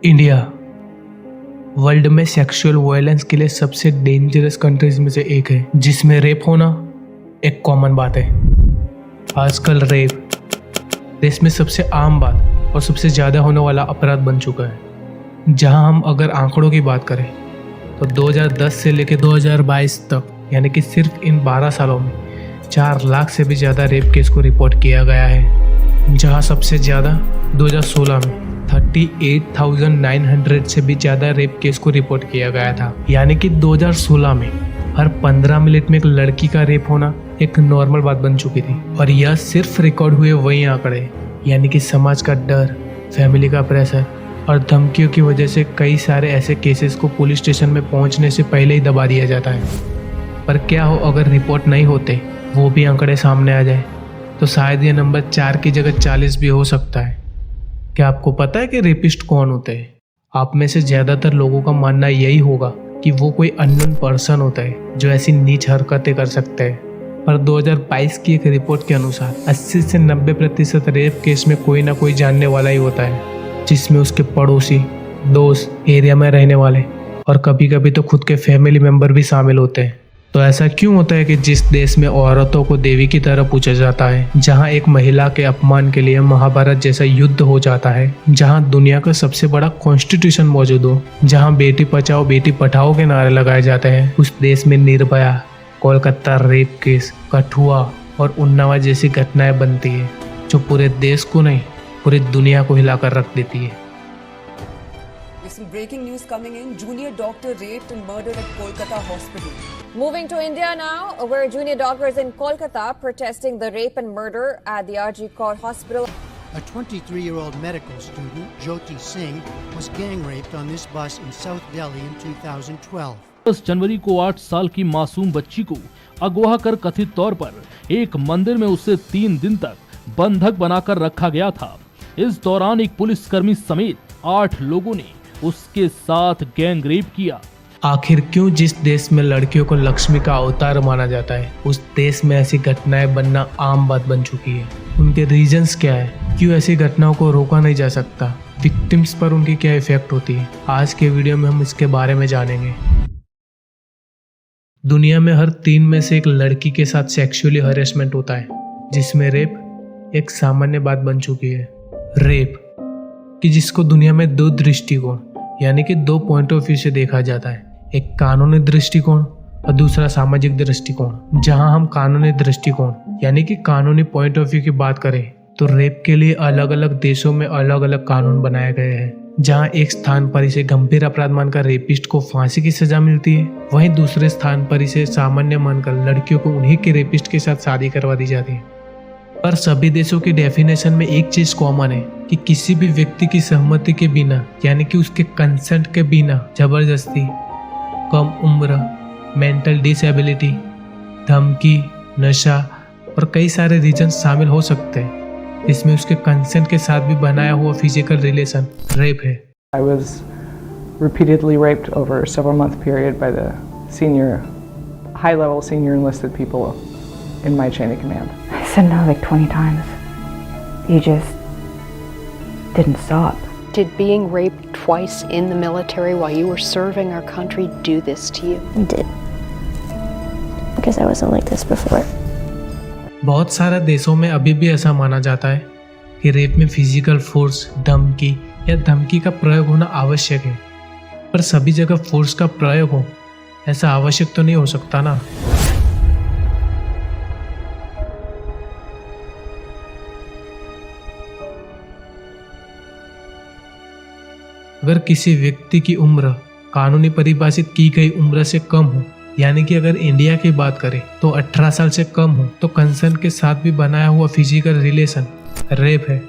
India world में sexual violence के लिए सबसे डेंजरस कंट्रीज में से एक है, जिसमें रेप होना एक कॉमन बात है। आजकल रेप देश में सबसे आम बात और सबसे ज़्यादा होने वाला अपराध बन चुका है। जहां हम अगर आंकड़ों की बात करें तो 2010 से लेकर 2022 तक यानी कि सिर्फ इन 12 सालों में 4 लाख से भी ज़्यादा रेप केस को रिपोर्ट किया गया है, जहां सबसे ज़्यादा 2016 में 38,900 से भी ज़्यादा रेप केस को रिपोर्ट किया गया था। यानी कि 2016 में हर 15 मिनट में एक लड़की का रेप होना एक नॉर्मल बात बन चुकी थी। और यह सिर्फ रिकॉर्ड हुए वही आंकड़े, यानी कि समाज का डर, फैमिली का प्रेशर और धमकियों की वजह से कई सारे ऐसे केसेस को पुलिस स्टेशन में पहुंचने से पहले ही दबा दिया जाता है। पर क्या हो अगर रिपोर्ट नहीं होते, वो भी आंकड़े सामने आ जाए, तो शायद ये नंबर 4 की जगह 40 भी हो सकता है। क्या आपको पता है कि रेपिस्ट कौन होते हैं? आप में से ज़्यादातर लोगों का मानना यही होगा कि वो कोई अननोन पर्सन होता है जो ऐसी नीच हरकतें कर सकते हैं। पर 2022 की एक रिपोर्ट के अनुसार 80 से 90% रेप केस में कोई ना कोई जानने वाला ही होता है, जिसमें उसके पड़ोसी, दोस्त, एरिया में रहने वाले और कभी कभी तो खुद के फैमिली मेंबर भी शामिल होते हैं। तो ऐसा क्यों होता है कि जिस देश में औरतों को देवी की तरह पूछा जाता है, जहां एक महिला के अपमान के लिए महाभारत जैसा युद्ध हो जाता है, जहां दुनिया का सबसे बड़ा कॉन्स्टिट्यूशन मौजूद हो, जहां बेटी बचाओ बेटी पढ़ाओ के नारे लगाए जाते हैं, उस देश में निर्भया, कोलकाता रेप केस, कठुआ और उन्नाव जैसी घटनाएं बनती है जो पूरे देश को नहीं पूरी दुनिया को हिलाकर रख देती है। Some breaking news coming in. Junior doctor raped and murdered at Kolkata hospital. Moving to India now, where junior doctors in Kolkata protesting the rape and murder at the RG Kaur hospital. A 23-year-old medical student, Jyoti Singh, was gang raped on this bus in South Delhi in 2012. 10 जनवरी को 8 साल की मासूम बच्ची को अगवा कर कथित तौर पर एक मंदिर में उसे 3 दिन तक बंधक बनाकर रखा गया था। इस दौरान एक पुलिसकर्मी समेत 8 लोगों ने उसके साथ गैंग रेप किया। आखिर क्यों जिस देश में लड़कियों को लक्ष्मी का अवतार माना जाता है, उस देश में ऐसी घटनाएं बनना आम बात बन चुकी है? उनके रीजंस क्या है? क्यों ऐसी घटनाओं को रोका नहीं जा सकता? विक्टिम्स पर उनकी क्या इफेक्ट होती है? आज के वीडियो में हम इसके बारे में जानेंगे। दुनिया में हर 3 में से एक लड़की के साथ सेक्सुअली हरेसमेंट होता है, जिसमें रेप एक सामान्य बात बन चुकी है। रेप कि जिसको दुनिया में 2 दृष्टिकोण यानी कि 2 पॉइंट ऑफ व्यू से देखा जाता है, एक कानूनी दृष्टिकोण और दूसरा सामाजिक दृष्टिकोण। जहां हम कानूनी दृष्टिकोण यानी कि कानूनी पॉइंट ऑफ व्यू की बात करें तो रेप के लिए अलग अलग देशों में अलग अलग कानून बनाए गए हैं। जहां एक स्थान पर इसे गंभीर अपराध मानकर रेपिस्ट को फांसी की सजा मिलती है, वहीं दूसरे स्थान पर इसे सामान्य मानकर लड़कियों को उन्हीं के रेपिस्ट के साथ शादी करवा दी जाती है। पर सभी देशों की डेफिनेशन में एक चीज कॉमन है कि किसी भी व्यक्ति की सहमति के बिना यानी कि उसके कंसेंट के बिना जबरदस्ती, कम उम्र, मेंटल डिसेबिलिटी, धमकी, नशा और कई सारे रीजन शामिल हो सकते हैं, इसमें उसके कंसेंट के साथ भी बनाया हुआ फिजिकल रिलेशन रेप है। I was repeatedly raped over a several month period by the high level senior enlisted people in my chain of command. I said no like 20 times. You just didn't stop. Did being raped twice in the military while you were serving our country do this to you? It did. Because I wasn't like this before. बहुत सारे देशों में अभी भी ऐसा माना जाता है कि रेप में फिजिकल फोर्स, धमकी या धमकी का प्रयोग होना आवश्यक है। पर सभी जगह फोर्स का प्रयोग हो ऐसा आवश्यक तो नहीं हो सकता ना। अगर किसी व्यक्ति की उम्र कानूनी परिभाषित की गई उम्र से कम हो, यानी कि अगर इंडिया की बात करें तो 18 साल से कम हो, तो कंसेंट के साथ भी बनाया हुआ फिजिकल रिलेशन रेप है।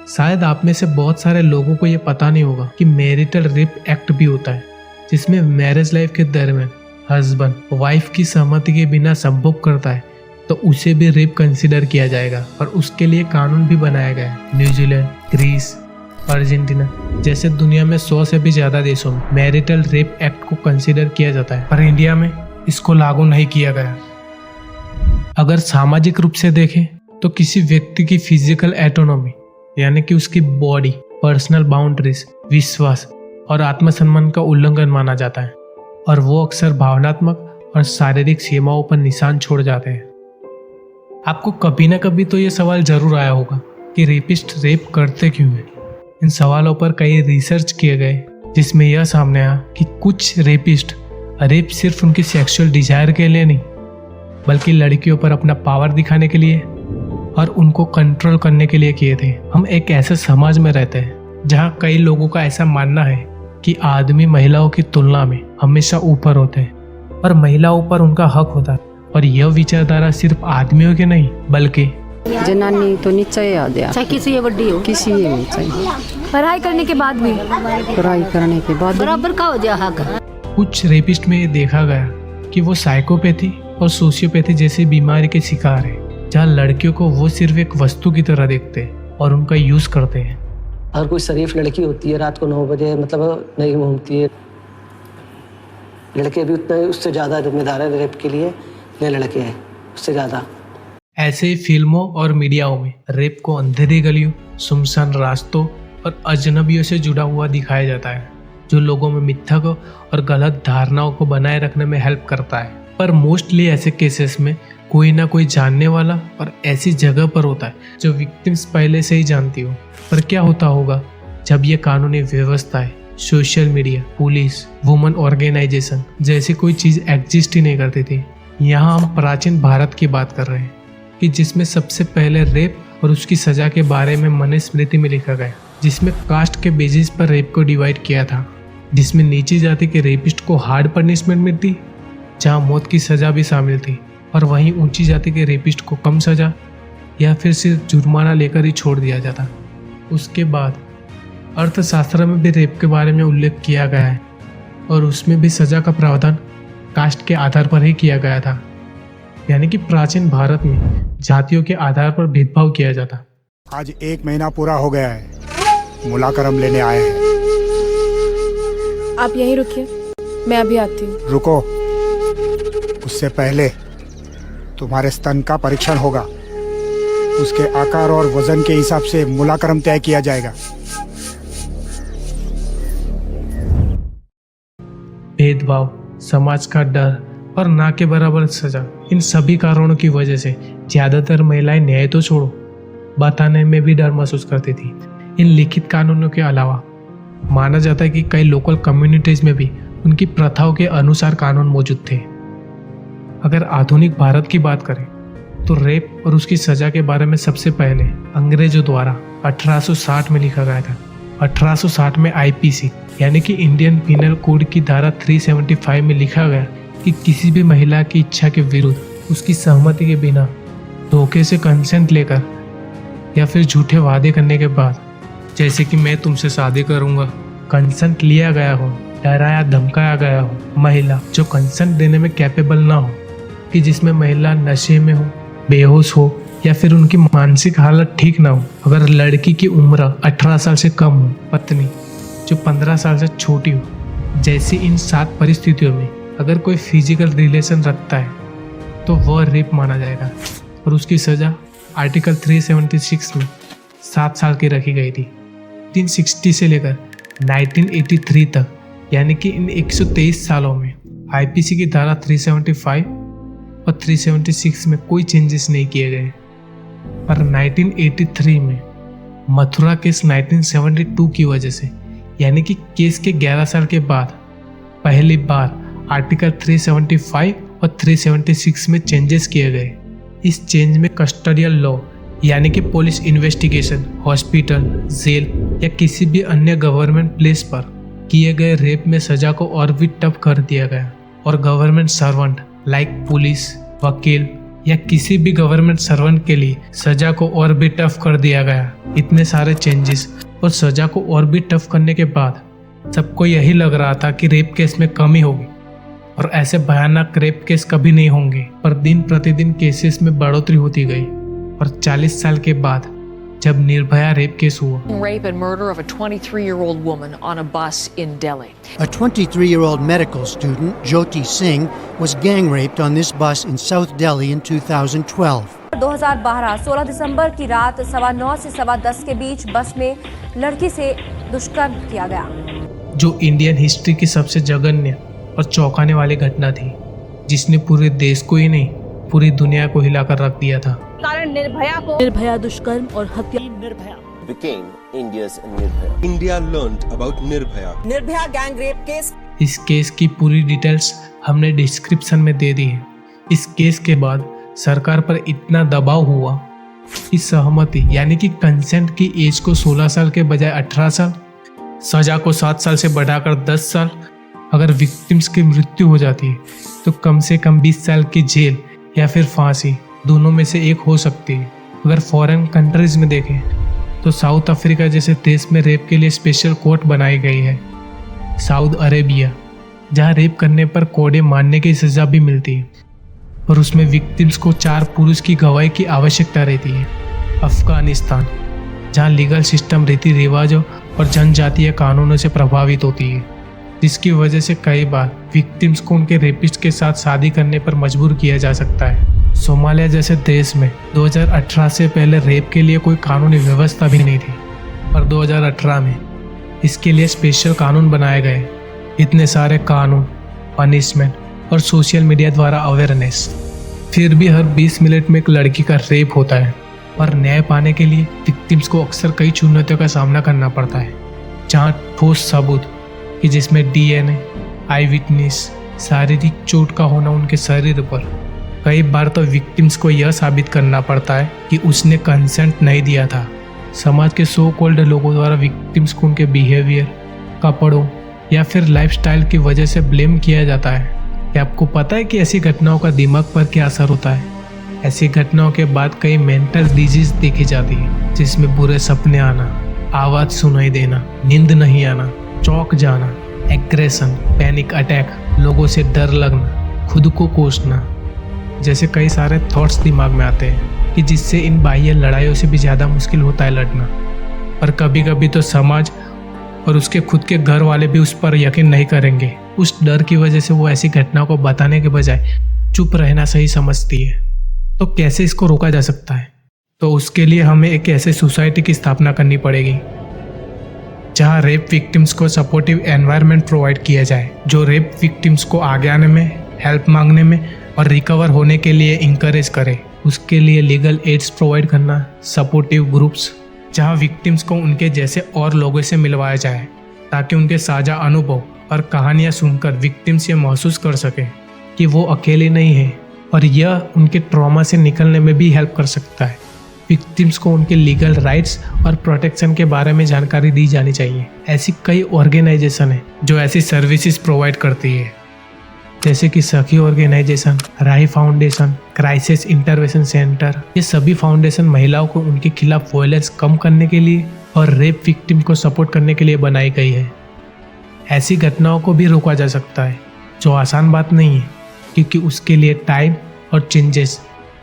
शायद आप में से बहुत सारे लोगों को ये पता नहीं होगा कि मैरिटल रेप एक्ट भी होता है, जिसमें मैरिज लाइफ के दरमियान हस्बैंड वाइफ की सहमति के बिना संभोग करता है तो उसे भी रेप कंसिडर किया जाएगा। और उसके लिए कानून भी बनाया गया है। न्यूजीलैंड, ग्रीस, अर्जेंटीना जैसे दुनिया में 100 से भी ज्यादा देशों में मैरिटल रेप एक्ट को कंसीडर किया जाता है, पर इंडिया में इसको लागू नहीं किया गया। अगर सामाजिक रूप से देखें तो किसी व्यक्ति की फिजिकल एटोनॉमी यानी कि उसकी बॉडी, पर्सनल बाउंड्रीज, विश्वास और आत्मसम्मान का उल्लंघन माना जाता है और वो अक्सर भावनात्मक और शारीरिक सीमाओं पर निशान छोड़ जाते हैं। आपको कभी ना कभी तो ये सवाल जरूर आया होगा कि रेपिस्ट रेप करते क्यों हैं। इन सवालों पर कई रिसर्च किए गए जिसमें यह सामने आया कि कुछ रेपिस्ट रेप सिर्फ उनकी सेक्सुअल डिजायर के लिए नहीं बल्कि लड़कियों पर अपना पावर दिखाने के लिए और उनको कंट्रोल करने के लिए किए थे। हम एक ऐसे समाज में रहते हैं जहाँ कई लोगों का ऐसा मानना है कि आदमी महिलाओं की तुलना में हमेशा ऊपर होते हैं और महिलाओं पर उनका हक होता है। और यह विचारधारा सिर्फ आदमियों की नहीं बल्कि जनानी तो नीचे ही आ गया, चाहे किसी ये बड़ी हो, किसी ये नहीं चाहिए, पढ़ाई करने के बाद भी पढ़ाई करने के बाद बराबर का हो जाए हक। कुछ रेपिस्ट में ये देखा गया कि वो साइकोपैथी और सोशियोपैथी जैसी बीमारी के शिकार है, जहाँ लड़कियों को वो सिर्फ एक वस्तु की तरह देखते हैं और उनका यूज करते हैं। अगर कोई शरीफ लड़की होती है रात को 9 बजे मतलब नहीं घूमती है, लड़के भी उतने उससे ज़्यादा जिम्मेदार है रेप के लिए, ये लड़के हैं उससे ज़्यादा। ऐसे ही फिल्मों और मीडियाओं में रेप को अंधेरी गलियों, सुनसान रास्तों और अजनबियों से जुड़ा हुआ दिखाया जाता है, जो लोगों में मिथक और गलत धारणाओं को बनाए रखने में हेल्प करता है। पर मोस्टली ऐसे केसेस में कोई ना कोई जानने वाला और ऐसी जगह पर होता है जो विक्टिम्स पहले से ही जानती हो। पर क्या होता होगा जब ये कानूनी व्यवस्थाएं, social media, police, women organisation जैसी कोई चीज एग्जिस्ट ही नहीं करती थी। यहाँ हम प्राचीन भारत की बात कर रहे हैं कि जिसमें सबसे पहले रेप और उसकी सजा के बारे में मनुस्मृति में लिखा गया, जिसमें कास्ट के बेसिस पर रेप को डिवाइड किया था, जिसमें नीची जाति के रेपिस्ट को हार्ड पनिशमेंट मिलती जहाँ मौत की सजा भी शामिल थी और वहीं ऊंची जाति के रेपिस्ट को कम सजा या फिर सिर्फ जुर्माना लेकर ही छोड़ दिया जाता। उसके बाद अर्थशास्त्र में भी रेप के बारे में उल्लेख किया गया है और उसमें भी सजा का प्रावधान कास्ट के आधार पर ही किया गया था। यानी कि प्राचीन भारत में जातियों के आधार पर भेदभाव किया जाता। आज 1 महीना पूरा हो गया है, मुलाकरम लेने आए हैं। आप यहीं रुकिए, मैं अभी आती हूँ। रुको, उससे पहले तुम्हारे स्तन का परीक्षण होगा। उसके आकार और वजन के हिसाब से मुलाकरम तय किया जाएगा। भेदभाव, समाज का डर और ना के बराबर सजा, इन सभी कारणों की वजह से ज्यादातर महिलाएं न्याय तो छोड़ो बताने में भी डर महसूस करती थी। इन लिखित कानूनों के अलावा माना जाता है कि कई लोकल कम्युनिटीज में भी उनकी प्रथाओं के अनुसार कानून मौजूद थे। अगर आधुनिक भारत की बात करें तो रेप और उसकी सजा के बारे में सबसे पहले अंग्रेजों द्वारा 1860 में लिखा गया था। 1860 में आईपीसी यानी कि इंडियन पिनल कोड की धारा 375 में लिखा गया कि किसी भी महिला की इच्छा के विरुद्ध उसकी सहमति के बिना धोखे से कंसेंट लेकर या फिर झूठे वादे करने के बाद, जैसे कि मैं तुमसे शादी करूंगा, कंसेंट लिया गया हो, डराया धमकाया गया हो, महिला जो कंसेंट देने में कैपेबल ना हो, कि जिसमें महिला नशे में हो, बेहोश हो या फिर उनकी मानसिक हालत ठीक ना हो, अगर लड़की की उम्र 18 साल से कम हो, पत्नी जो 15 साल से छोटी हो, जैसी इन 7 परिस्थितियों में अगर कोई फिजिकल रिलेशन रखता है तो वह रेप माना जाएगा और उसकी सजा आर्टिकल 376 में 7 साल की रखी गई थी। 1960 से लेकर 1983 तक यानी कि इन 123 सालों में आईपीसी की धारा 375 और 376 में कोई चेंजेस नहीं किए गए। पर 1983 में मथुरा केस 1972 की वजह से यानी कि केस के 11 साल के बाद पहली बार आर्टिकल 375 और 376 में चेंजेस किए गए। इस चेंज में कस्टोडियल लॉ यानी कि पुलिस इन्वेस्टिगेशन, हॉस्पिटल, जेल या किसी भी अन्य गवर्नमेंट प्लेस पर किए गए रेप में सजा को और भी टफ कर दिया गया और गवर्नमेंट सर्वेंट लाइक पुलिस, वकील या किसी भी गवर्नमेंट सर्वेंट के लिए सजा को और भी टफ कर दिया गया। इतने सारे चेंजेस और सजा को और भी टफ करने के बाद सबको यही लग रहा था कि रेप केस में कमी होगी और ऐसे भयानक रेप केस कभी नहीं होंगे, पर दिन प्रतिदिन केसेस में बढ़ोतरी होती गई और 40 साल के बाद जब निर्भया रेप केस हुआ। Rape and murder of a 23-year-old woman on a bus in Delhi. A 23-year-old medical student, Jyoti Singh, was gang raped on this bus in South Delhi in 2012. 2012 16 दिसंबर की रात 9:15 से 10:15 के बीच बस में लड़की से दुष्कर्म किया गया। जो इंडियन हिस्ट्री की सबसे जघन्य और चौंकाने वाली घटना थी, जिसने पूरे देश को ही नहीं पूरी दुनिया को हिलाकर रख दिया था। कारण निर्भया दुष्कर्म और हत्या became India's Nirbhaya. India learned about Nirbhaya. Nirbhaya gang rape case. इस केस की पूरी डिटेल्स हमने डिस्क्रिप्शन में दे दी है। इस केस के बाद सरकार पर इतना दबाव हुआ कि सहमति यानी कि कंसेंट की एज को 16 साल के बजाय 18 साल, सजा को 7 साल से बढ़ाकर 10 साल, अगर विक्टिम्स की मृत्यु हो जाती है तो कम से कम 20 साल की जेल या फिर फांसी, दोनों में से एक हो सकती है। अगर फॉरेन कंट्रीज में देखें तो साउथ अफ्रीका जैसे देश में रेप के लिए स्पेशल कोर्ट बनाई गई है। सऊदी अरेबिया, जहां रेप करने पर कोड़े मारने की सजा भी मिलती है और उसमें विक्टिम्स को 4 पुरुष की गवाही की आवश्यकता रहती है। अफगानिस्तान, जहां लीगल सिस्टम रीति रिवाजों और जनजातीय कानूनों से प्रभावित होती है, जिसकी वजह से कई बार विक्टिम्स को उनके रेपिस्ट के साथ शादी करने पर मजबूर किया जा सकता है। सोमालिया जैसे देश में 2018 से पहले रेप के लिए कोई कानूनी व्यवस्था भी नहीं थी, पर 2018 में इसके लिए स्पेशल कानून बनाए गए। इतने सारे कानून, पनिशमेंट और सोशल मीडिया द्वारा अवेयरनेस, फिर भी हर 20 मिनट में एक लड़की का रेप होता है और न्याय पाने के लिए विक्टिम्स को अक्सर कई चुनौतियों का सामना करना पड़ता है, जहाँ ठोस सबूत कि जिसमें DNA, आई विटनेस, शारीरिक चोट का होना उनके शरीर पर, कई बार तो विक्टिम्स को यह साबित करना पड़ता है कि उसने कंसेंट नहीं दिया था। समाज के सो कॉल्ड लोगों द्वारा विक्टिम्स को उनके बिहेवियर, कपड़ों या फिर लाइफस्टाइल की वजह से ब्लेम किया जाता है। क्या आपको पता है कि ऐसी घटनाओं का दिमाग पर क्या असर होता है? ऐसी घटनाओं के बाद कई मेंटल डिजीज देखी जाती है, जिसमें बुरे सपने आना, आवाज़ सुनाई देना, नींद नहीं आना, चौंक जाना, एग्रेशन, पैनिक अटैक, लोगों से डर लगना, खुद को कोसना, जैसे कई सारे थॉट्स दिमाग में आते हैं कि जिससे इन बाह्य लड़ाइयों से भी ज़्यादा मुश्किल होता है लड़ना। पर कभी कभी तो समाज और उसके खुद के घर वाले भी उस पर यकीन नहीं करेंगे। उस डर की वजह से वो ऐसी घटनाओं को बताने के बजाय चुप रहना सही समझती है। तो कैसे इसको रोका जा सकता है? तो उसके लिए हमें एक ऐसे सोसाइटी की स्थापना करनी पड़ेगी जहाँ रेप विक्टिम्स को सपोर्टिव एनवायरनमेंट प्रोवाइड किया जाए, जो रेप विक्टिम्स को आगे आने में, हेल्प मांगने में और रिकवर होने के लिए इंकरेज करे। उसके लिए लीगल एड्स प्रोवाइड करना, सपोर्टिव ग्रुप्स जहां विक्टिम्स को उनके जैसे और लोगों से मिलवाया जाए, ताकि उनके साझा अनुभव और कहानियां सुनकर विक्टिम्स ये महसूस कर सके कि वो अकेले नहीं है, और यह उनके ट्रॉमा से निकलने में भी हेल्प कर सकता है। विक्टिम्स को उनके लीगल राइट्स और प्रोटेक्शन के बारे में जानकारी दी जानी चाहिए। ऐसी कई ऑर्गेनाइजेशन है जो ऐसी सर्विसेज प्रोवाइड करती है, जैसे कि सखी ऑर्गेनाइजेशन, राही फाउंडेशन, क्राइसिस इंटरवेंशन सेंटर। ये सभी फाउंडेशन महिलाओं को उनके खिलाफ वायलेंस कम करने के लिए और रेप विक्टिम को सपोर्ट करने के लिए बनाई गई है। ऐसी घटनाओं को भी रोका जा सकता है, जो आसान बात नहीं है, क्योंकि उसके लिए टाइम और चेंजेस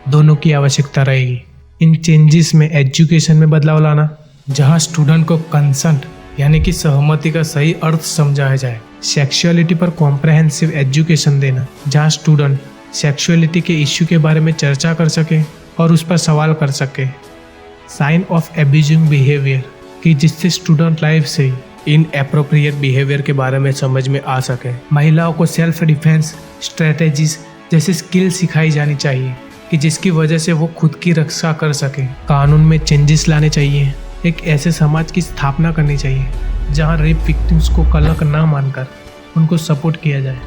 दोनों की आवश्यकता रहेगी। इन चेंजेस में एजुकेशन में बदलाव लाना, जहां स्टूडेंट को कंसेंट यानी कि सहमति का सही अर्थ समझाया जाए। सेक्सुअलिटी पर कॉम्प्रहेंसिव एजुकेशन देना, जहां स्टूडेंट सेक्सुअलिटी के इश्यू के बारे में चर्चा कर सके और उस पर सवाल कर सके। साइन ऑफ एब्यूजिंग बिहेवियर, कि जिससे स्टूडेंट लाइफ से इनएप्रोप्रिएट बिहेवियर के बारे में समझ में आ सके। महिलाओं को सेल्फ डिफेंस स्ट्रेटेजीज जैसी स्किल सिखाई जानी चाहिए कि जिसकी वजह से वो खुद की रक्षा कर सके। कानून में चेंजेस लाने चाहिए। एक ऐसे समाज की स्थापना करनी चाहिए जहां रेप विक्टिम्स को कलंक ना मानकर उनको सपोर्ट किया जाए।